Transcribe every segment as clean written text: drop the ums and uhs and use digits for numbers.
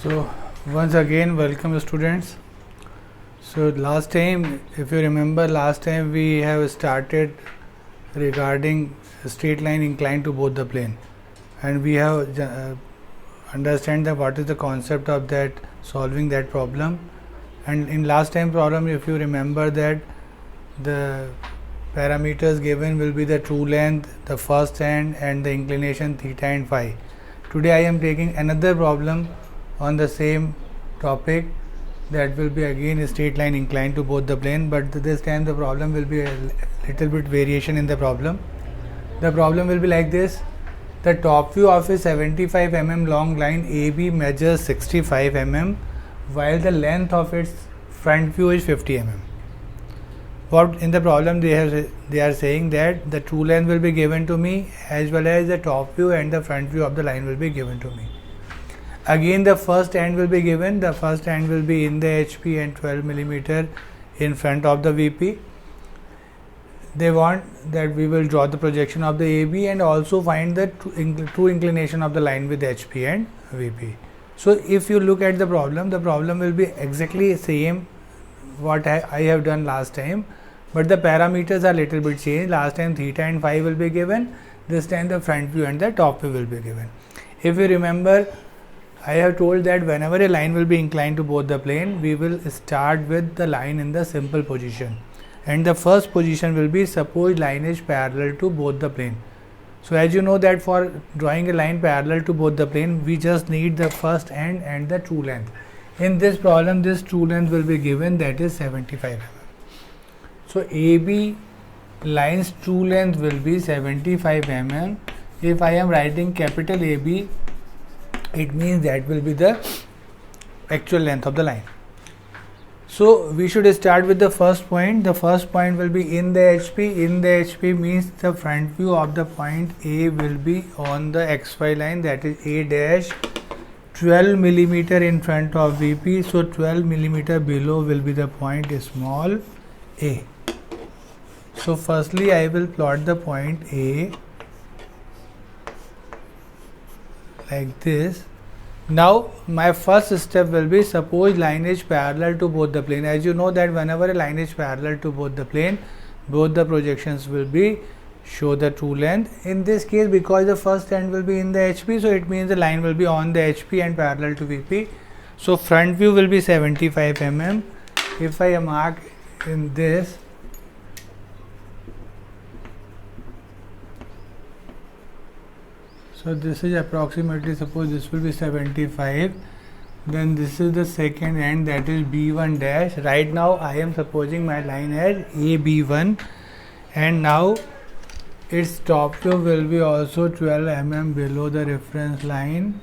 So once again welcome students. So last time, if you remember, last time we have started regarding straight line inclined to both the plane, and we have understand that what is the concept of that solving that problem. And in last time problem, if you remember, that the parameters given will be the true length, the first end, and the inclination theta and phi. Today I am taking another problem on the same topic, that will be again a straight line inclined to both the plane, but this time the problem will be a little bit variation in the problem. The problem will be like this: the top view of a 75 mm long line AB measures 65 mm, while the length of its front view is 50 mm. What in the problem they are saying that the true length will be given to me, as well as the top view and the front view of the line will be given to me. Again the first end will be given. The first end will be in the HP and 12 mm in front of the VP. They want that we will draw the projection of the AB and also find the true inclination of the line with HP and VP. So if you look at the problem will be exactly same what I have done last time, but the parameters are little bit changed. Last time theta and phi will be given, this time the front view and the top view will be given. If you remember, I have told that whenever a line will be inclined to both the plane, we will start with the line in the simple position, and the first position will be suppose line is parallel to both the plane. So as you know that for drawing a line parallel to both the plane, we just need the first end and the true length. In this problem, this true length will be given, that is 75 mm. So AB line's true length will be 75 mm. If I am writing capital AB, it means that will be the actual length of the line. So we should start with the first point. The first point will be in the HP. In the HP means the front view of the point A will be on the XY line, that is A dash 12 millimeter in front of VP. So 12 millimeter below will be the point small a. So firstly I will plot the point A like this. Now my first step will be suppose line is parallel to both the plane. As you know that whenever a line is parallel to both the plane, both the projections will be show the true length. In this case, because the first end will be in the HP, so it means the line will be on the HP and parallel to VP. So front view will be 75 mm. If I mark in this, so this is approximately, suppose this will be 75, then this is the second end, that is B1 dash. Right now I am supposing my line as AB1, and now its top view will be also 12 mm below the reference line.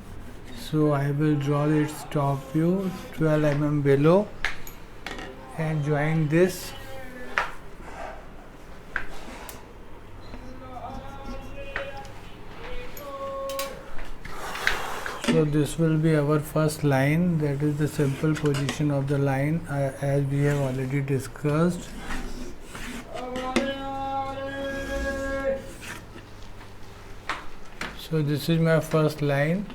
So I will draw its top view 12 mm below and join this. So this will be our first line, that is the simple position of the line as we have already discussed. So this is my first line,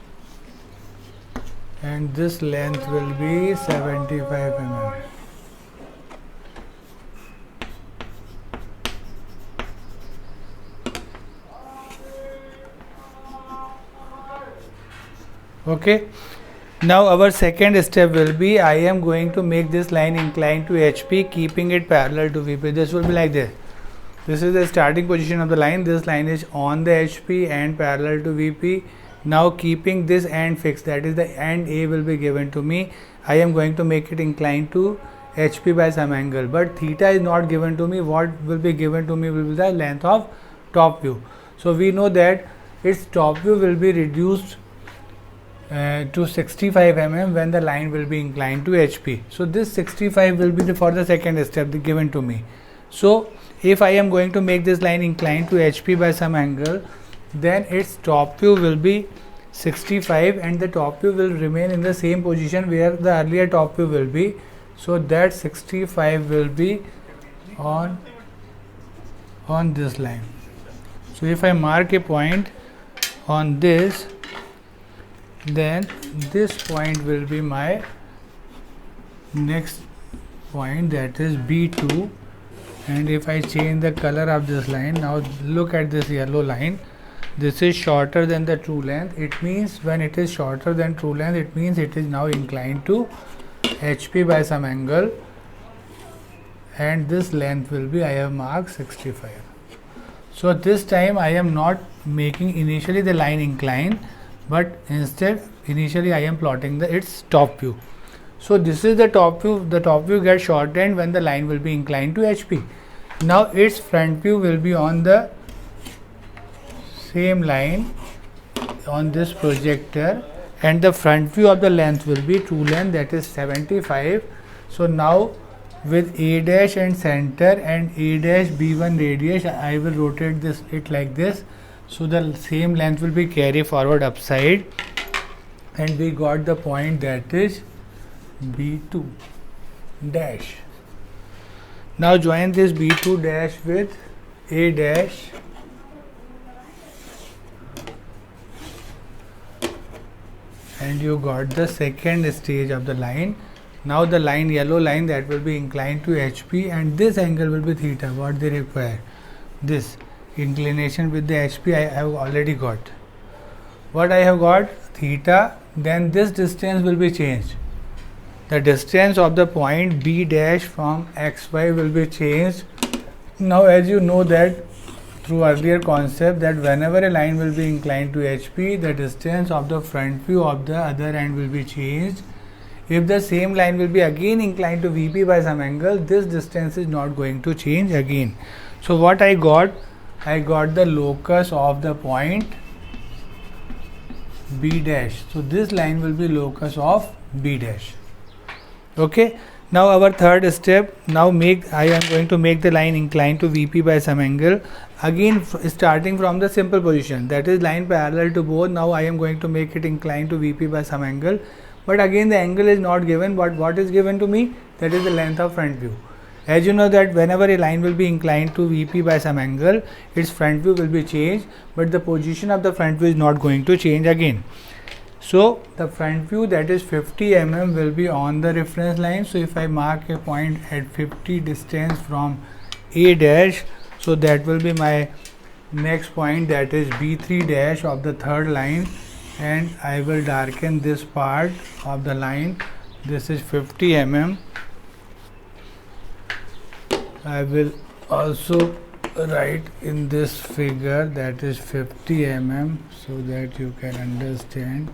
and this length will be 75 mm. Okay. Now our second step will be, I am going to make this line inclined to HP, keeping it parallel to VP. This will be like this. This is the starting position of the line. This line is on the HP and parallel to VP. Now keeping this end fixed, that is the end A will be given to me, I am going to make it inclined to HP by some angle, but theta is not given to me. What will be given to me will be the length of top view. So we know that its top view will be reduced to 65 mm when the line will be inclined to HP. So this 65 will be for the second step given to me. So if I am going to make this line inclined to HP by some angle, then its top view will be 65 and the top view will remain in the same position where the earlier top view will be. So that 65 will be on this line. So if I mark a point on this, then this point will be my next point, that is B2. And if I change the color of this line, now look at this yellow line, this is shorter than the true length. It means when it is shorter than true length, it means it is now inclined to HP by some angle, and this length will be, I have marked 65. So this time I am not making initially the line inclined, but instead initially I am plotting its top view. So this is the top view. The top view gets shortened when the line will be inclined to HP. Now its front view will be on the same line on this projector, and the front view of the length will be true length, that is 75. So now with A dash and center and A dash B1 radius, I will rotate it like this. So the same length will be carried forward upside, and we got the point, that is B2 dash. Now join this B2 dash with A dash, and you got the second stage of the line. Now the line, yellow line, that will be inclined to HP, and this angle will be theta, what they require. This inclination with the HP I have already got. What I have got? Theta. Then this distance will be changed. The distance of the point B dash from XY will be changed. Now as you know that through earlier concept, that whenever a line will be inclined to HP, the distance of the front view of the other end will be changed. If the same line will be again inclined to VP by some angle, this distance is not going to change again. So what I got the locus of the point B dash. So this line will be locus of B dash. Okay. Now our third step, I am going to make the line inclined to VP by some angle. Again starting from the simple position, that is line parallel to both. Now I am going to make it inclined to VP by some angle. But again the angle is not given, but what is given to me? That is the length of front view. As you know that whenever a line will be inclined to VP by some angle, its front view will be changed, but the position of the front view is not going to change again. So the front view, that is 50 mm, will be on the reference line. So if I mark a point at 50 distance from A dash, so that will be my next point, that is B3 dash of the third line, and I will darken this part of the line. This is 50 mm. I will also write in this figure, that is 50 mm, so that you can understand.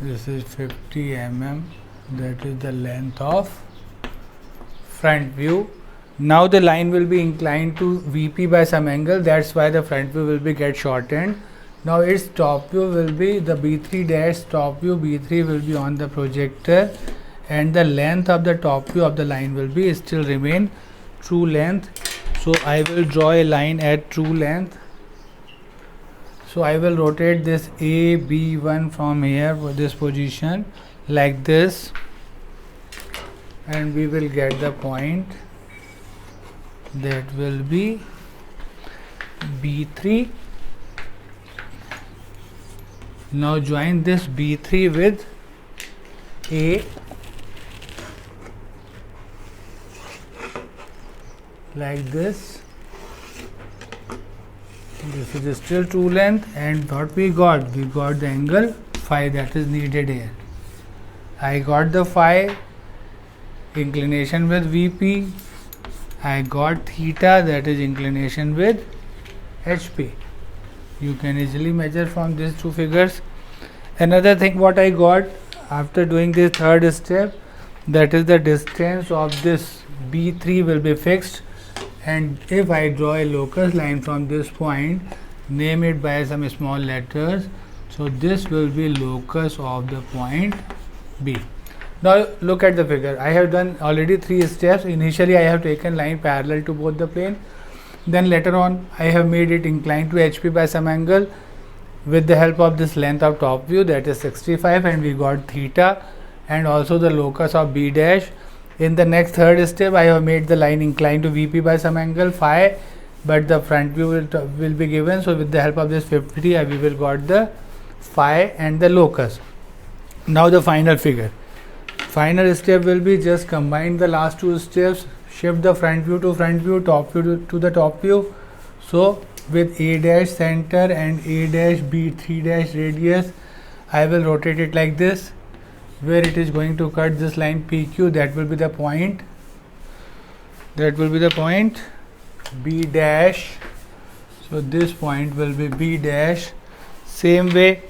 This is 50 mm, that is the length of front view. Now the line will be inclined to VP by some angle, that's why the front view will be get shortened. Now its top view will be the B3 dash top view. B3 will be on the projector, and the length of the top view of the line will be still remain true length. So I will draw a line at true length. So I will rotate this AB1 from here for this position like this, and we will get the point, that will be B3. Now join this B3 with A like this. This is still true length, and what we got the angle phi that is needed here. I got the phi, inclination with VP. I got theta, that is inclination with HP. You can easily measure from these two figures. Another thing what I got after doing this third step, that is the distance of this B3 will be fixed, and if I draw a locus line from this point, name it by some small letters, so this will be locus of the point B. Now look at the figure. I have done already 3 steps. Initially I have taken line parallel to both the plane, then later on I have made it inclined to HP by some angle with the help of this length of top view, that is 65, and we got theta and also the locus of B dash. In the next third step I have made the line inclined to VP by some angle phi, but the front view will be given. So with the help of this 50 we will got the phi and the locus. Now the final figure. Final step will be just combine the last two steps, shift the front view to front view, top view to the top view. So with A dash center and A dash B3 dash radius, I will rotate it like this, where it is going to cut this line PQ. That will be the point. That will be the point B dash. So this point will be B dash. Same way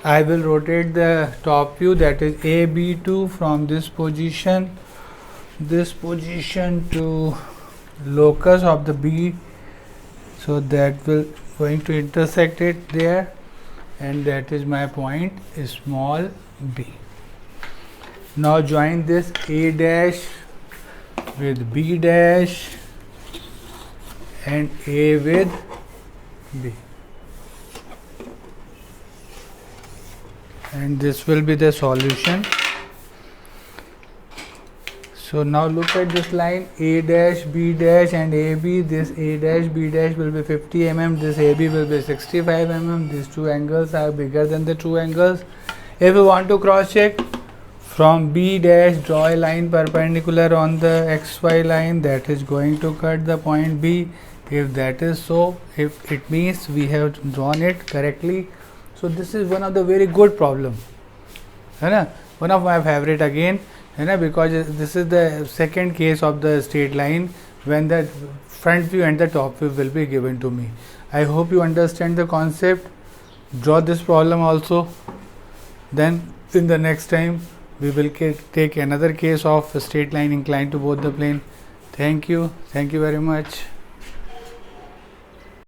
I will rotate the top view, that is AB2, from this position to locus of the B. So that will going to intersect it there, and that is my point small b. Now join this A dash with B dash and A with B, and this will be the solution. So now look at this line A dash, B dash and AB. This A dash, B dash will be 50 mm, this AB will be 65 mm. These two angles are bigger than the two angles. If you want to cross check, from B dash draw a line perpendicular on the XY line that is going to cut the point B. If that is so, if it means we have drawn it correctly. So this is one of the very good problem, one of my favorite again, because this is the second case of the straight line when the front view and the top view will be given to me. I hope you understand the concept. Draw this problem also. Then in the next time we will take another case of a straight line inclined to both the plane. Thank you very much.